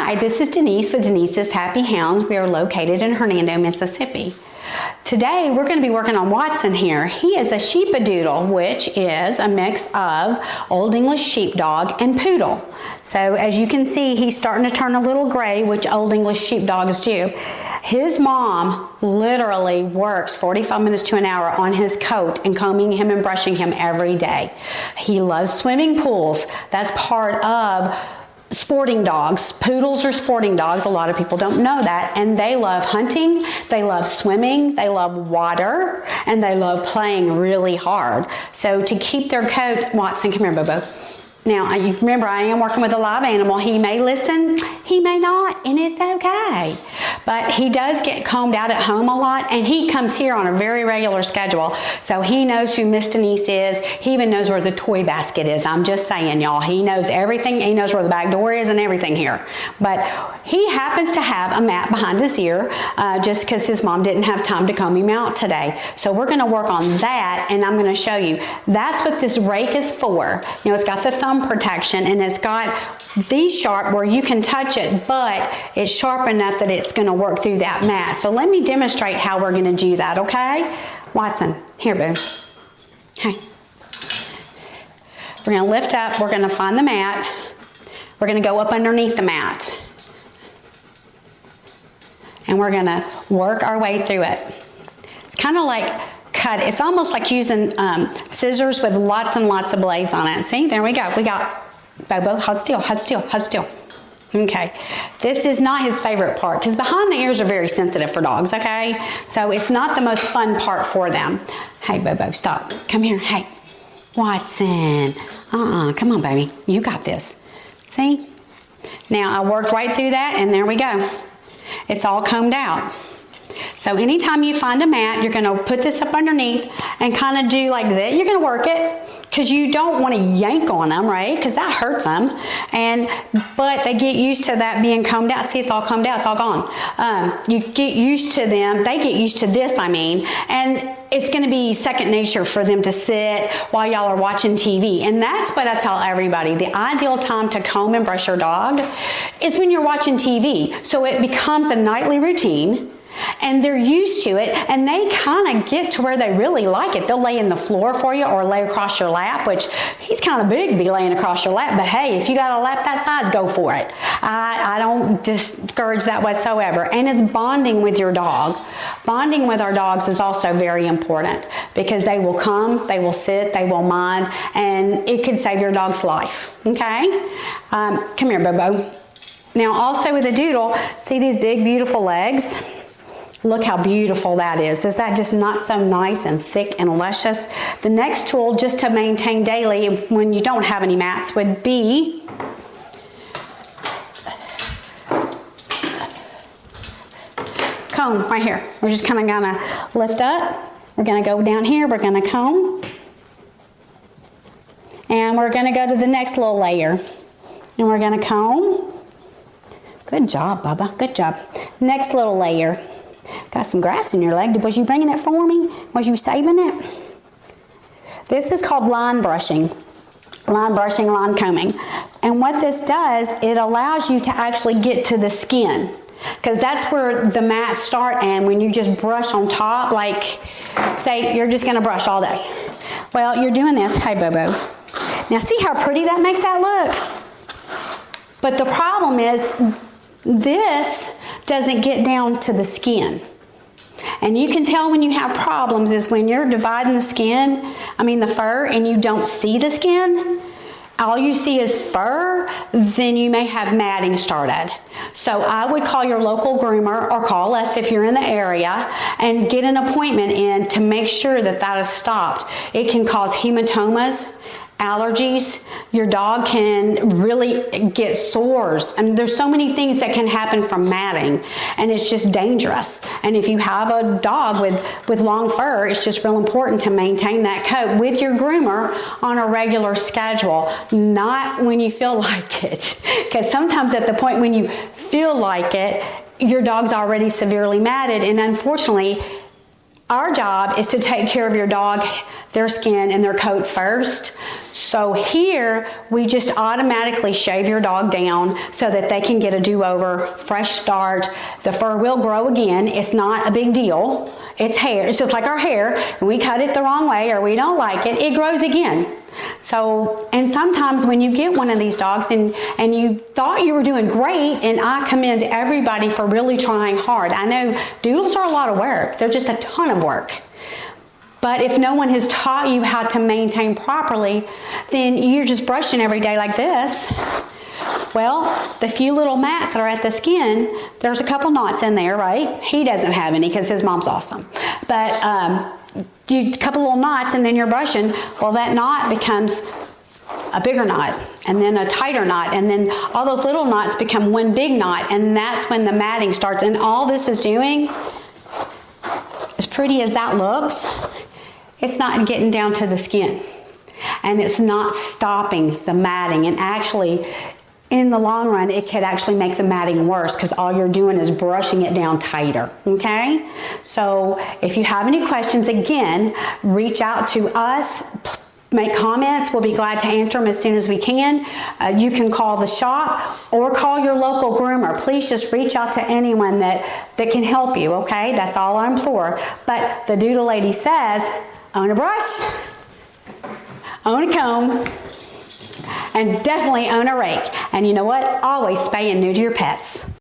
Hi, this is Denise with Denise's Happy Hounds. We are located in Hernando, Mississippi. Today we're going to be working on Watson here. He is a sheepadoodle, which is a mix of Old English Sheepdog and Poodle. So as you can see, he's starting to turn a little gray, which Old English Sheepdogs do. His mom literally works 45 minutes to an hour on his coat and combing him and brushing him every day. He loves swimming pools. That's part of sporting dogs. Poodles are sporting dogs. A lot of people don't know that. And they love hunting, they love swimming, they love water, and they love playing really hard. So to keep their coats, Watson, come here, Bobo. Now, you remember, I am working with a live animal. He may listen, he may not, and it's okay. But he does get combed out at home a lot, and he comes here on a very regular schedule. So he knows who Miss Denise is. He even knows where the toy basket is. I'm just saying, y'all. He knows everything. He knows where the back door is and everything here. But he happens to have a mat behind his ear just because his mom didn't have time to comb him out today. So we're going to work on that, and I'm going to show you. That's what this rake is for. You know, it's got the thumb protection, and it's got these sharp where you can touch it, but it's sharp enough that it's going to work through that mat. So let me demonstrate how we're going to do that, okay? Watson, here, boo. Hey. We're going to lift up. We're going to find the mat. We're going to go up underneath the mat. And we're going to work our way through it. It's kind of like cut. It's almost like using scissors with lots and lots of blades on it. See, there we go. We got Bobo, hold still, hold still, hold still. Okay, this is not his favorite part because behind the ears are very sensitive for dogs, okay? So it's not the most fun part for them. Hey, Bobo, stop. Come here. Hey, Watson. Come on, baby. You got this. See? Now, I worked right through that, and there we go. It's all combed out. So anytime you find a mat, you're going to put this up underneath and kind of do like that. You're going to work it because you don't want to yank on them, right? Because that hurts them. But they get used to that being combed out. See, it's all combed out. It's all gone. You get used to them. They get used to this, I mean. And it's going to be second nature for them to sit while y'all are watching TV. And that's what I tell everybody. The ideal time to comb and brush your dog is when you're watching TV. So it becomes a nightly routine. And they're used to it, and they kind of get to where they really like it. They'll lay in the floor for you or lay across your lap, which he's kind of big to be laying across your lap. But hey, if you got a lap that size, go for it. I don't discourage that whatsoever. And it's bonding with your dog. Bonding with our dogs is also very important because they will come, they will sit, they will mind, and it could save your dog's life. Okay? Come here, Bobo. Now, also with a doodle, see these big, beautiful legs? Look how beautiful that is. Is that just not so nice and thick and luscious? The next tool, just to maintain daily when you don't have any mats, would be comb right here. We're just kind of gonna lift up. We're gonna go down here. We're gonna comb. And we're gonna go to the next little layer. And we're gonna comb. Good job, Bubba. Good job. Next little layer. Got some grass in your leg. Was you bringing it for me? Was you saving it? This is called line brushing. Line brushing, line combing. And what this does, it allows you to actually get to the skin. Because that's where the mats start, and when you just brush on top, like, say you're just going to brush all day. Well, you're doing this. Hey, Bobo. Now see how pretty that makes that look? But the problem is this doesn't get down to the skin. And you can tell when you have problems is when you're dividing the the fur, and you don't see the skin. All you see is fur, then you may have matting started. So I would call your local groomer or call us if you're in the area and get an appointment in to make sure that that is stopped. It can cause hematomas, allergies. Your dog can really get sores. I mean, there's so many things that can happen from matting, and it's just dangerous. And if you have a dog with long fur, it's just real important to maintain that coat with your groomer on a regular schedule, not when you feel like it. Because sometimes at the point when you feel like it, your dog's already severely matted, and unfortunately, Our job is to take care of your dog, their skin and their coat first. So here, we just automatically shave your dog down so that they can get a do-over, fresh start. The fur will grow again. It's not a big deal. It's hair. It's just like our hair. When we cut it the wrong way or we don't like it, it grows again. So, and sometimes when you get one of these dogs and you thought you were doing great, and I commend everybody for really trying hard. I know doodles are a lot of work. They're just a ton of work. But if no one has taught you how to maintain properly, then you're just brushing every day like this. Well, the few little mats that are at the skin, there's a couple knots in there, right? He doesn't have any because his mom's awesome. But a couple little knots and then you're brushing, well, that knot becomes a bigger knot and then a tighter knot, and then all those little knots become one big knot, and that's when the matting starts. And all this is doing, as pretty as that looks, it's not getting down to the skin, and it's not stopping the matting. And actually, in the long run, it could actually make the matting worse because all you're doing is brushing it down tighter, okay? So if you have any questions, again, reach out to us, make comments. We'll be glad to answer them as soon as we can. You can call the shop or call your local groomer. Please just reach out to anyone that can help you, okay? That's all I implore. But the Doodle Lady says, own a brush, own a comb, and definitely own a rake. And you know what? Always spay and neuter your pets.